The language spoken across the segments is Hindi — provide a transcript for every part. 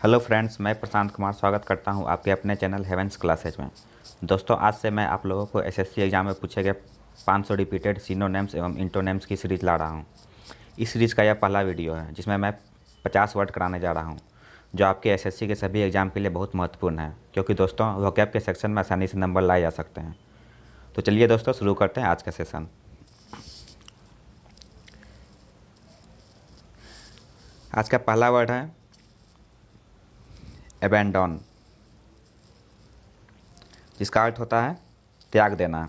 हेलो फ्रेंड्स, मैं प्रशांत कुमार स्वागत करता हूं आपके अपने चैनल हेवेंस क्लासेज में। दोस्तों, आज से मैं आप लोगों को एसएससी एग्ज़ाम में पूछे गए 500 रिपीटेड सिनोनिम्स एवं इंटोनिम्स की सीरीज़ ला रहा हूं। इस सीरीज़ का यह पहला वीडियो है जिसमें मैं 50 वर्ड कराने जा रहा हूं, जो आपके एसएससी के सभी एग्ज़ाम के लिए बहुत महत्वपूर्ण है, क्योंकि दोस्तों वोकैब के सेक्शन में आसानी से नंबर लाए जा सकते हैं। तो चलिए दोस्तों, शुरू करते हैं आज का सेशन। आज का पहला वर्ड है एबेंडन, जिसका अर्थ होता है त्याग देना।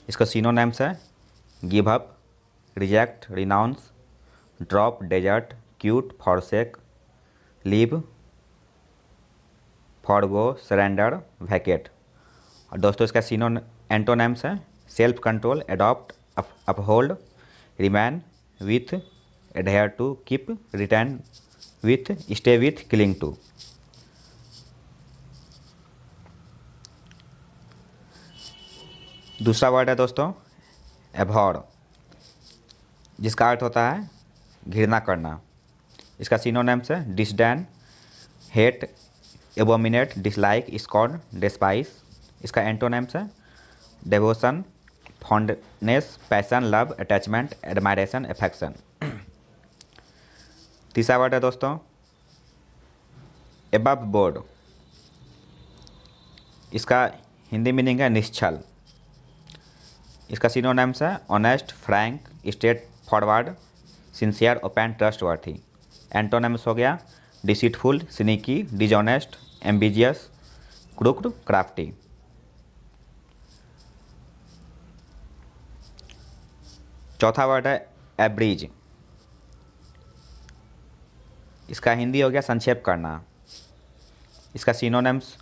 इसका सिनोनिम्स है give up, reject, renounce, drop, desert, quit, forsake, leave, forgo, surrender, vacate. और दोस्तों इसका एंटोनिम्स है self control, adopt, uphold, remain with, adhere to, keep, return with, stay with, cling to. दूसरा वर्ड है दोस्तों एबहॉर, जिसका अर्थ होता है घृणा करना। इसका सिनोनिम्स है disdain, hate, abominate, dislike, scorn, despise. इसका एंटोनिम्स है devotion, fondness, passion, love, attachment, admiration, affection. तीसरा वर्ड है दोस्तों एबव बोर्ड। इसका हिंदी मीनिंग है निश्छल। इसका सिनोनिम्स है honest, frank, straight forward, sincere, open, trustworthy. Antonyms हो गया deceitful, sneaky, dishonest, ambiguous, crooked, crafty. चौथा वर्ड है एब्रीज। इसका हिंदी हो गया संक्षेप करना। इसका synonyms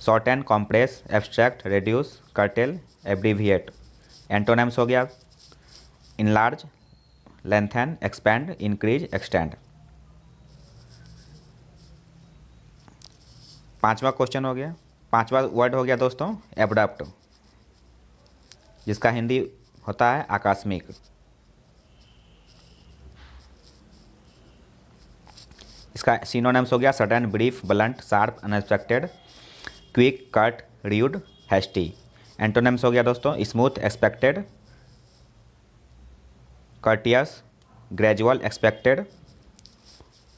shorten, compress, abstract, reduce, curtail, abbreviate. Antonyms हो गया enlarge, lengthen, expand, increase, extend. पांचवा क्वेश्चन हो गया, पांचवा वर्ड हो गया दोस्तों एब्रप्ट, जिसका हिंदी होता है आकस्मिक। इसका सिनोनिम्स हो गया sudden, brief, blunt, sharp, unexpected, quick, cut, rude, hasty. Antonyms हो गया दोस्तों smooth, expected, courteous, gradual, expected,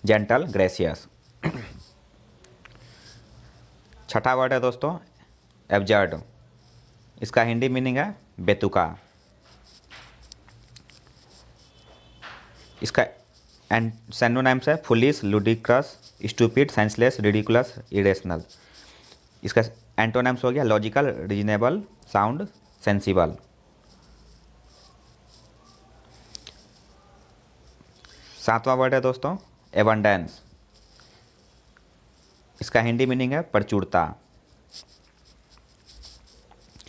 gentle, gracious. छठा वर्ड है दोस्तों एब्जर्ड। इसका हिंदी मीनिंग है बेतुका। इसका सिनोनिम्स है foolish, ludicrous, stupid, senseless, ridiculous, irrational. इसका एंटोनिम्स हो गया लॉजिकल, रीजनेबल, साउंड, सेंसिबल। सातवां वर्ड है दोस्तों एबंडेंस। इसका हिंदी मीनिंग है प्रचुरता।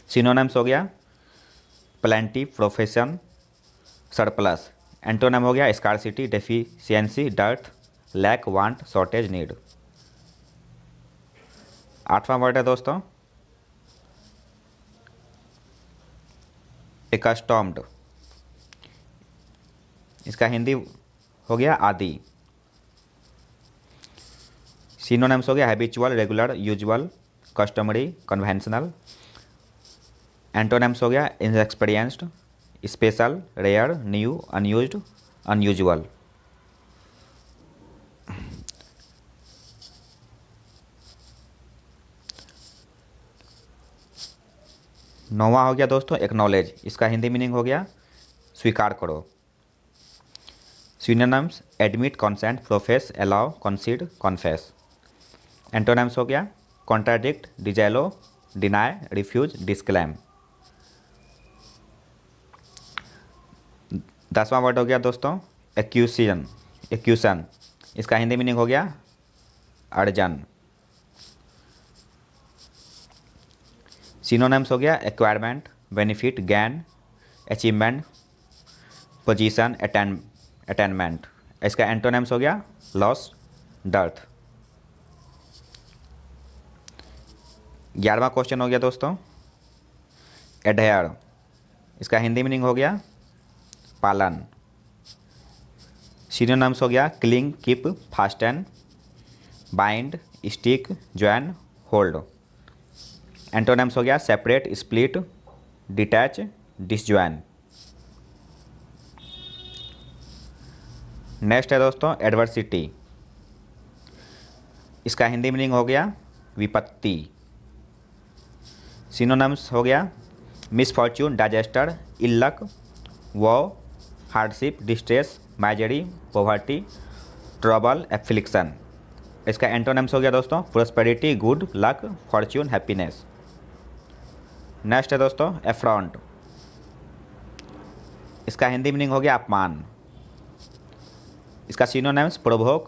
सिनोनिम्स हो गया प्लेंटी, प्रोफेशन, सरप्लस। एंटोनिम हो गया scarcity, deficiency, dearth, lack, want, shortage, need. आठवां वर्ड है दोस्तों एकस्टॉम्ड। इसका हिंदी हो गया आदि। सिनोनिम्स हो गया habitual, regular, usual, customary, conventional. Antonyms हो गया inexperienced, special, rare, new, unused, unusual. नौवां हो गया दोस्तों एक्नॉलेज। इसका हिंदी मीनिंग हो गया स्वीकार करो। Synonyms admit, consent, profess, allow, concede, confess. Antonyms हो गया contradict, disallow, deny, refuse, disclaim. 10वां वर्ड हो गया दोस्तों एक्यूशन। एक्यूशन इसका हिंदी मीनिंग हो गया अर्जन। सिनोनिम्स हो गया acquirement, benefit, gain, achievement, position, attainment. इसका एंटोनिम्स हो गया लॉस, डर्थ। 11वां क्वेश्चन हो गया दोस्तों एडहेयर। इसका हिंदी मीनिंग हो गया पालन। सिनोनिम्स हो गया cling, keep, fasten, bind, stick, join, hold. Antonyms हो गया separate, split, detach, disjoint. Next है दोस्तों एडवर्सिटी। इसका हिंदी मीनिंग हो गया विपत्ति। सिनोनिम्स हो गया misfortune, disaster, ill luck, woe, hardship, distress, misery, poverty, trouble, affliction. इसका एंटोनिम्स हो गया दोस्तों prosperity, good luck, fortune, happiness. Next है दोस्तों एफ्रॉन्ट। इसका हिंदी मीनिंग हो गया अपमान। इसका सिनोनिम्स प्रोवोक,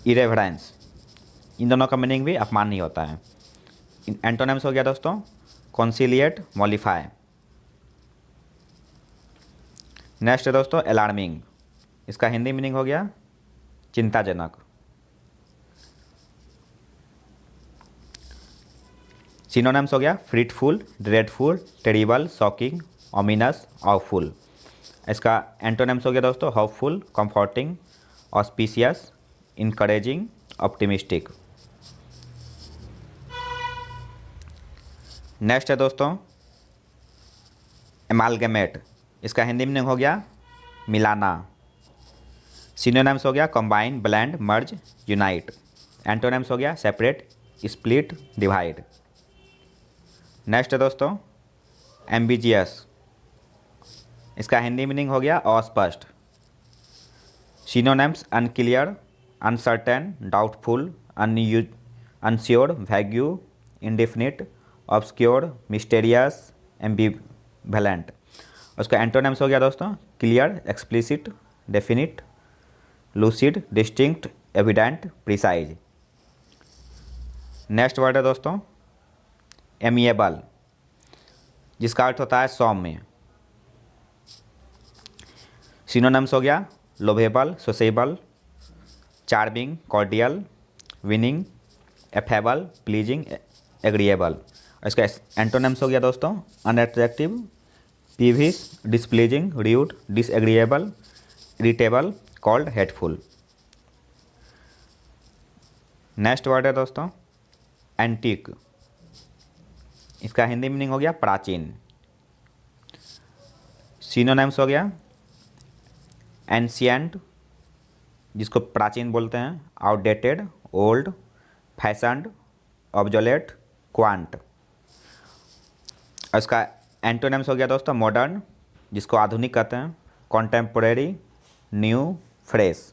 इरेवरेंस। इन दोनों का मीनिंग भी अपमान नहीं होता है। एंटोनिम्स हो गया दोस्तों कॉन्सिलिएट, मॉलिफाई। नेक्स्ट है दोस्तों अलार्मिंग। इसका हिंदी मीनिंग हो गया चिंताजनक। सिनोनिम्स हो गया fretful, dreadful, terrible, shocking, ominous, awful. इसका एंटोनिम्स हो गया दोस्तों hopeful, comforting, auspicious, encouraging, optimistic. Next है दोस्तों एमालगमेट। इसका हिंदी मीनिंग हो गया मिलाना। सिनोनिम्स हो गया कंबाइन, ब्लेंड, मर्ज, यूनाइट। एंटोनिम्स हो गया सेपरेट, स्प्लिट, डिवाइड। नेक्स्ट है दोस्तों एम्बिजियस। इसका हिंदी मीनिंग हो गया अस्पष्ट। Synonyms unclear, uncertain, doubtful, unsure, vague, indefinite, obscure, mysterious, ambivalent. उसका एंटोनिम्स हो गया दोस्तों clear, explicit, definite, lucid, distinct, evident, precise. Next word है दोस्तों एमिएबल, जिसका अर्थ होता है सौम्य। सिनोनिम्स हो गया lovable, sociable, charming, cordial, winning, affable, pleasing, agreeable. इसका एंटोनिम्स हो गया दोस्तों unattractive, peevish, displeasing, rude, disagreeable, irritable, cold, hateful. Next word है दोस्तों एंटीक। इसका हिंदी मीनिंग हो गया प्राचीन। सिनोनिम्स हो गया एंशियंट, जिसको प्राचीन बोलते हैं, आउटडेटेड, ओल्ड, फैशन्ड, ऑब्जोलेट, क्वांट। और इसका एंटोनिम्स हो गया दोस्तों मॉडर्न, जिसको आधुनिक कहते हैं, कॉन्टेम्पोरेरी, न्यू, फ्रेश।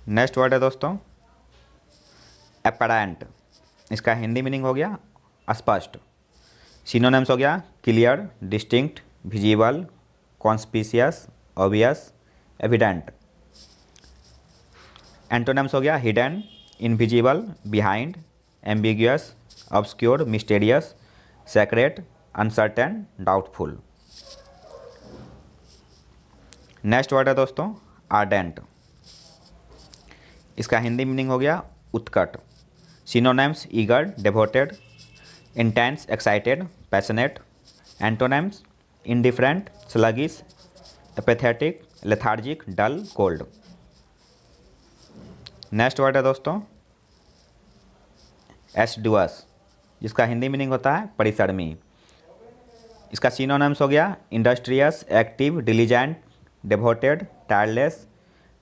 नेक्स्ट वर्ड है दोस्तों अपैरेंट। इसका हिंदी मीनिंग हो गया स्पष्ट। सिनोनिम्स हो गया clear, distinct, visible, conspicuous, obvious, evident. Antonyms हो गया hidden, invisible, behind, ambiguous, obscure, mysterious, secret, uncertain, doubtful. Next word है दोस्तों आर्डेंट। इसका हिंदी मीनिंग हो गया उत्कट। Synonyms eager, devoted, intense, excited, passionate. Antonyms indifferent, sluggish, apathetic, lethargic, dull, cold. Next word है दोस्तों एस्डुअस, जिसका हिंदी मीनिंग होता है परिश्रमी। इसका सिनोनिम्स हो गया industrious, active, diligent, devoted, tireless,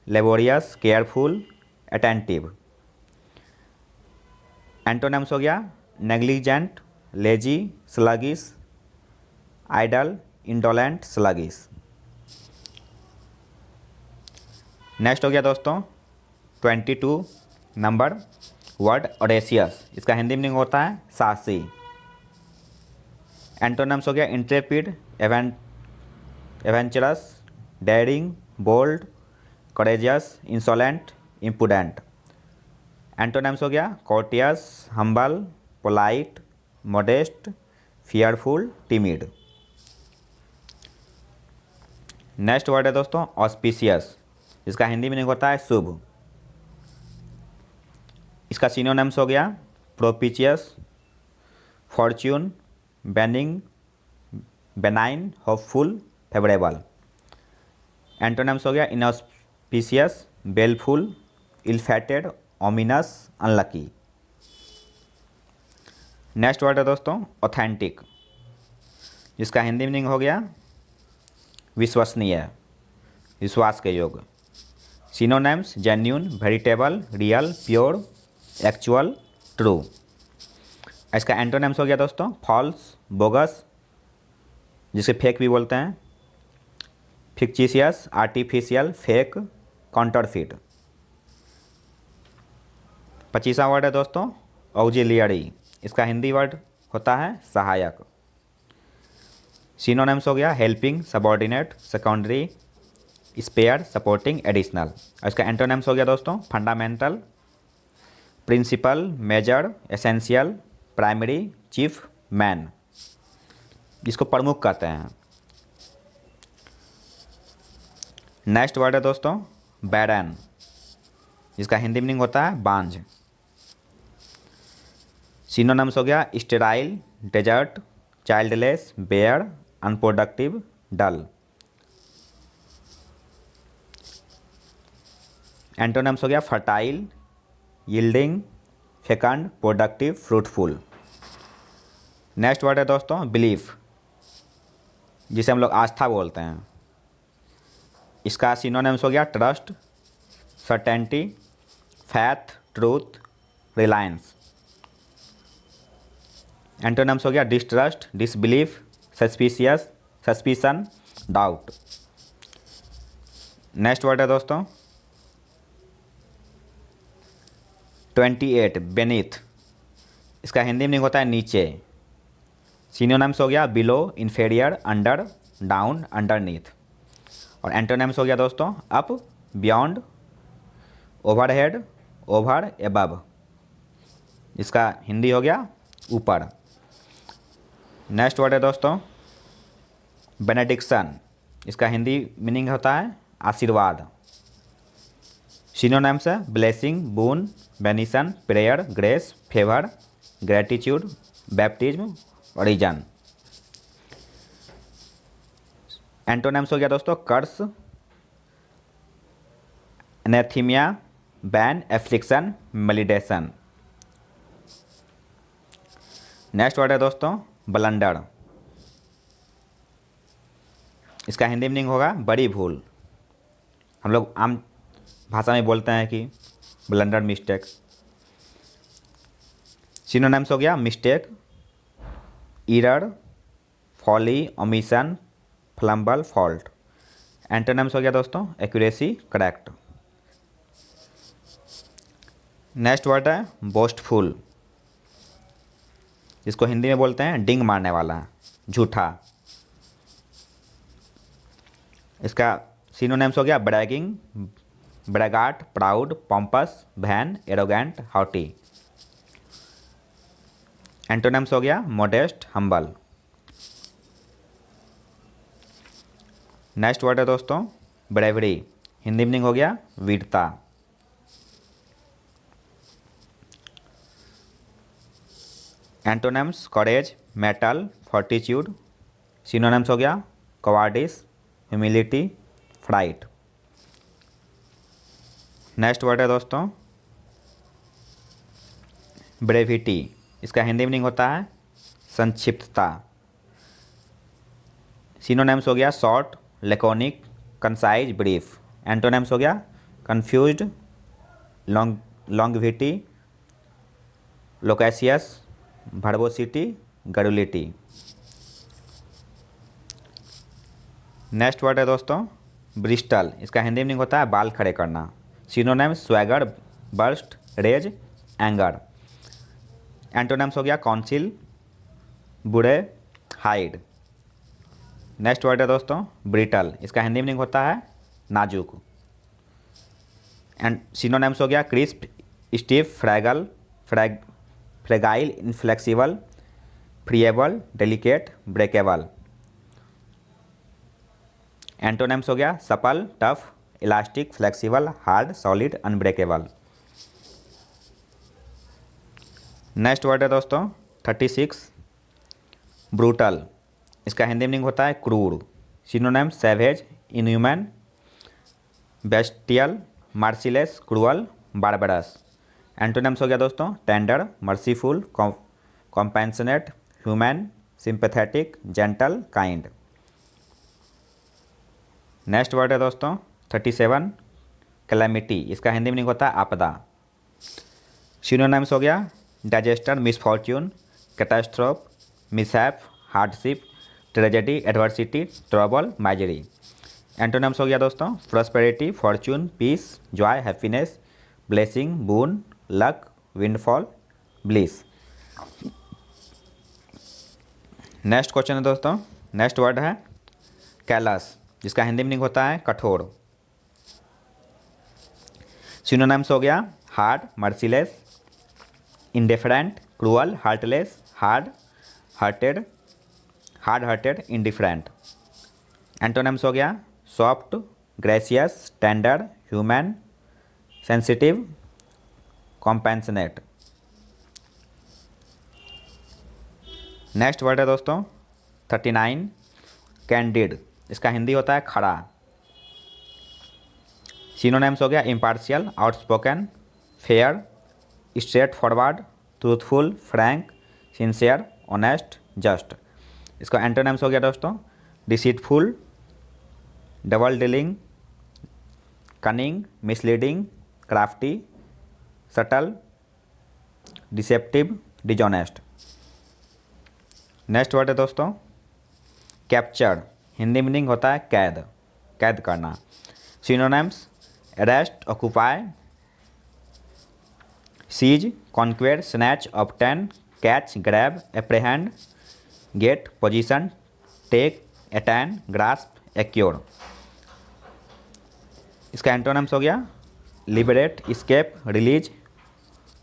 laborious, careful, attentive. Antonyms हो गया negligent, lazy, sluggish, idle, indolent, sluggish. Next हो गया दोस्तों 22 नंबर वर्ड ऑडेसियस। इसका हिंदी मीनिंग होता है साहसी। एंटोनिम्स हो गया intrepid, adventurous, daring, bold, courageous, insolent, impudent. Antonyms हो गया courteous, humble, polite, modest, fearful, timid. Next word है दोस्तों ऑस्पिशियस, जिसका हिंदी मीनिंग होता है शुभ। इसका सिनोनिम्स हो गया propitious, fortune, benign, benign, hopeful, favourable. Antonyms हो गया inauspicious, baleful, ill-fated, ominous, unlucky. Next word है दोस्तों ऑथेंटिक, जिसका हिंदी मीनिंग हो गया विश्वसनीय, विश्वास के योग्य। Synonyms genuine, veritable, real, pure, actual, true. इसका एंटोनिम्स हो गया दोस्तों फॉल्स, बोगस, जिसे फेक भी बोलते हैं, फिक्टिशियस, आर्टिफिशियल, फेक, काउंटरफिट। 25वां वर्ड है दोस्तों ऑक्सिलियरी, इसका हिंदी वर्ड होता है सहायक। सिनोनिम्स हो गया helping, subordinate, secondary, spare, supporting, additional. और इसका एंटोनिम्स हो गया दोस्तों fundamental, principal, major, essential, primary, chief, main, जिसको प्रमुख कहते हैं। नेक्स्ट वर्ड है दोस्तों बैरन, जिसका हिंदी मीनिंग होता है बांझ। सिनोनिम्स हो गया sterile, desert, childless, bare, unproductive, dull. Antonyms हो गया fertile, yielding, fecund, productive, fruitful. Next word है दोस्तों बिलीफ, जिसे हम लोग आस्था बोलते हैं। इसका सिनोनिम्स हो गया trust, certainty, faith, truth, Reliance. Antonyms हो गया distrust, disbelief, suspicious, suspicion, doubt. Next word है दोस्तों 28 बेनीथ, इसका हिंदी मीनिंग होता है नीचे। सिनोनिम्स हो गया below, inferior, under, down, underneath. और एंटोनिम्स हो गया दोस्तों up, beyond, overhead, over, above. इसका हिंदी हो गया ऊपर। नेक्स्ट वर्ड है दोस्तों बेनेडिक्शन, इसका हिंदी मीनिंग होता है आशीर्वाद। सिनोनिम्स है blessing, boon, benison, prayer, grace, favour, gratitude, baptism, orison. Antonyms हो गया दोस्तों curse, anathema, bane, affliction, malediction. Next word है दोस्तों ब्लंडर, इसका हिंदी मीनिंग होगा बड़ी भूल। हम लोग आम भाषा में बोलते हैं कि ब्लंडर, मिस्टेक। सिनोनिम्स हो गया mistake, error, folly, omission, fumble, fault. Antonyms हो गया दोस्तों एक्यूरेसी, करेक्ट। नेक्स्ट वर्ड है बोस्टफुल, जिसको हिंदी में बोलते हैं डिंग मारने वाला, झूठा। इसका सिनोनिम्स हो गया bragging, braggart, proud, pompous, vain, arrogant, haughty. Antonyms हो गया मोडेस्ट, हम्बल। नेक्स्ट वर्ड है दोस्तों ब्रेवरी, हिंदी मीनिंग हो गया वीरता। Antonyms courage, mettle, fortitude. Synonyms हो गया cowardice, humility, fright. Next word है दोस्तों ब्रेविटी, इसका हिंदी मीनिंग होता है संक्षिप्तता। सिनोनिम्स हो गया short, laconic, concise, brief. Antonyms हो गया confused, longevity, loquacious, वर्बोसिटी, गरुलिटी। Next word है दोस्तों ब्रिस्टल, इसका हिंदी मीनिंग होता है बाल खड़े करना। Synonyms swagger, burst, rage, anger. Antonyms हो गया काउंसिल, बुरे, हाइड। नेक्स्ट वर्ड है दोस्तों ब्रिटल, इसका हिंदी मीनिंग होता है नाजुक। एंड सिनोनिम्स हो गया crisp, stiff, fragile, fragile, inflexible, friable, delicate, breakable. Antonyms हो गया supple, tough, elastic, flexible, hard, solid, unbreakable. Next word है दोस्तों 36 ब्रूटल, इसका हिंदी मीनिंग होता है क्रूर। Synonyms savage, inhuman, bestial, merciless, cruel, barbarous. Antonyms हो गया दोस्तों tender, merciful, compassionate, human, sympathetic, gentle, kind. Next word है दोस्तों 37 कैलेमिटी, इसका हिंदी मीनिंग होता है आपदा। सिनोनिम्स हो गया disaster, misfortune, catastrophe, mishap, hardship, tragedy, adversity, trouble, misery. Antonyms हो गया दोस्तों prosperity, fortune, peace, joy, happiness, blessing, boon, luck, windfall, bliss. Next question है दोस्तों, नेक्स्ट वर्ड है कैलस, जिसका हिंदी मीनिंग होता है कठोर। सिनोनिम्स हो गया hard, merciless, indifferent, cruel, heartless, hard hearted, indifferent. Antonyms हो गया soft, gracious, tender, human, sensitive, compassionate. Next word है दोस्तों 39 कैंडिड, इसका हिंदी होता है खड़ा। सिनोनिम्स हो गया impartial, outspoken, fair, straight forward, truthful, Frank, sincere, honest, just. इसका एंटोनिम्स हो गया दोस्तों deceitful, double dealing, cunning, misleading, crafty, subtle, deceptive, dishonest. Next word है दोस्तों कैप्चर्ड, हिंदी मीनिंग होता है कैद, कैद करना। Synonyms arrest, occupy, seize, conquer, snatch, obtain, catch, grab, apprehend, get, position, take, attain, grasp, acquire. इसका एंटोनिम्स हो गया liberate, escape, release,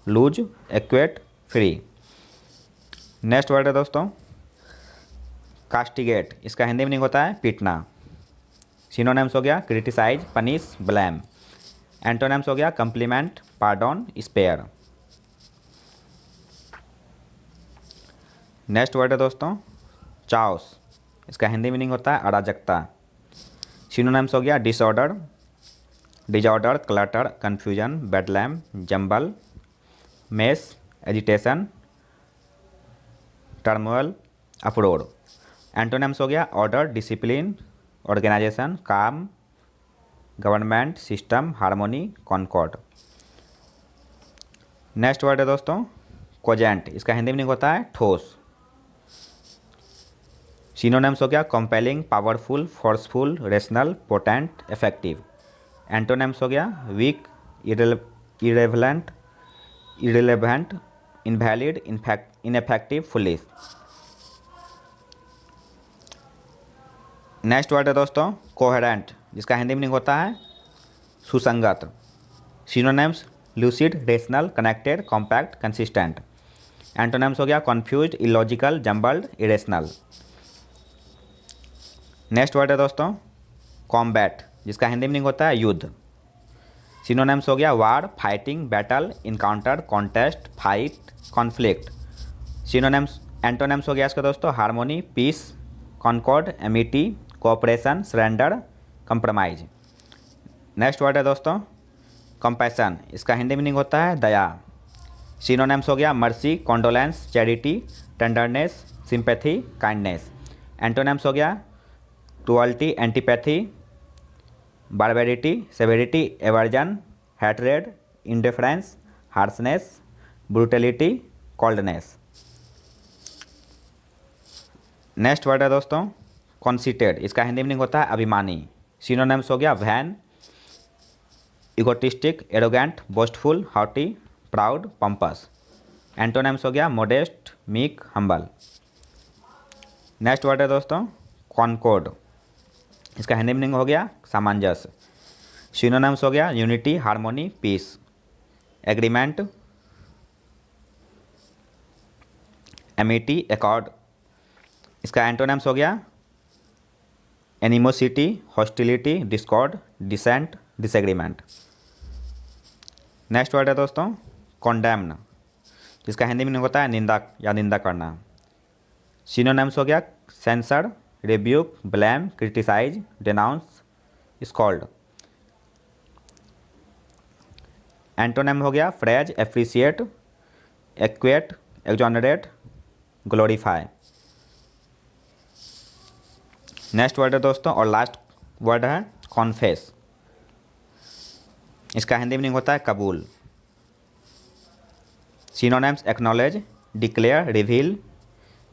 loose, acquit, free. Next word है दोस्तों कास्टिगेट, इसका हिंदी मीनिंग होता है पीटना। सिनोनिम्स हो गया क्रिटिसाइज, पनिश, ब्लेम। एंटोनिम्स हो गया compliment, pardon, spare. Next word है दोस्तों चाओस, इसका हिंदी मीनिंग होता है अराजकता। सिनोनिम्स हो गया disorder, disorder, clutter, confusion, bedlam, jumble, mess, agitation, turmoil, uproar. Antonyms हो गया order, discipline, organisation, calm, government, system, harmony, concord. Next word है दोस्तों कोजेंट, इसका हिंदी मीनिंग होता है ठोस। सिनोनिम्स हो गया compelling, powerful, forceful, rational, potent, effective. Antonyms हो गया weak, irrelevant, invalid, ineffective, foolish. Next word है दोस्तों कोहेरेंट, जिसका हिंदी मीनिंग होता है सुसंगत। Synonyms lucid, rational, connected, compact, consistent. Antonyms हो गया confused, illogical, jumbled, irrational. Next word है दोस्तों कॉम्बैट, जिसका हिंदी मीनिंग होता है युद्ध। सिनोनिम्स हो गया war, fighting, battle, encounter, contest, fight, conflict. Synonyms antonyms हो गया इसका दोस्तों harmony, peace, concord, amity, cooperation, surrender, compromise. Next word है दोस्तों कंपैशन, इसका हिंदी मीनिंग होता है दया। सिनोनिम्स हो गया mercy, condolence, charity, tenderness, sympathy, kindness. Antonyms हो गया cruelty, antipathy, barbarity, severity, aversion, hatred, indifference, harshness, brutality, coldness. Next word है दोस्तों कॉन्सिटेड, इसका हिंदी मीनिंग होता है अभिमानी। सिनोनिम्स हो गया vain, egotistic, arrogant, boastful, haughty, proud, pompous. Antonyms हो गया modest, meek, humble. Next word है दोस्तों कॉनकॉर्ड, इसका हिंदी मीनिंग हो गया सामंजस्य। सिनोनिम्स हो गया unity, harmony, peace, agreement, amity, accord. इसका एंटोनिम्स हो गया animosity, hostility, discord, dissent, disagreement. Next word है दोस्तों कॉन्डेम्न, जिसका हिंदी मीनिंग होता है निंदा या निंदा करना। सिनोनिम्स हो गया censure, rebuke, blame, criticise, denounce, scold. Antonym हो गया praise, appreciate, acquit, exonerate, glorify. Next word है दोस्तों और लास्ट वर्ड है कॉन्फेस। इसका हिंदी मीनिंग होता है कबूल। Synonyms acknowledge, declare, reveal,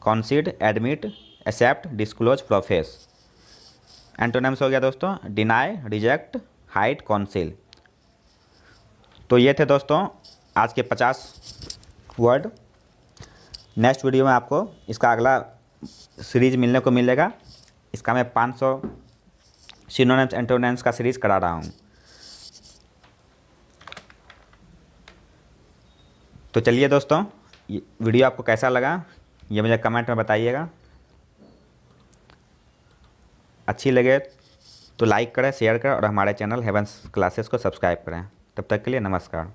concede, admit, accept, disclose, profess. Antonyms हो गया दोस्तों डिनाई, रिजेक्ट, हाइड, कॉन्सील। तो ये थे दोस्तों आज के 50 वर्ड। नेक्स्ट वीडियो में आपको इसका अगला सीरीज मिलने को मिलेगा। इसका मैं 500 सिनोनिम्स एंटोनिम्स का सीरीज करा रहा हूँ। तो चलिए दोस्तों, ये वीडियो आपको कैसा लगा ये मुझे कमेंट में बताइएगा। अच्छी लगे तो लाइक करें, शेयर करें और हमारे चैनल हेवेंस क्लासेस को सब्सक्राइब करें। तब तक के लिए नमस्कार।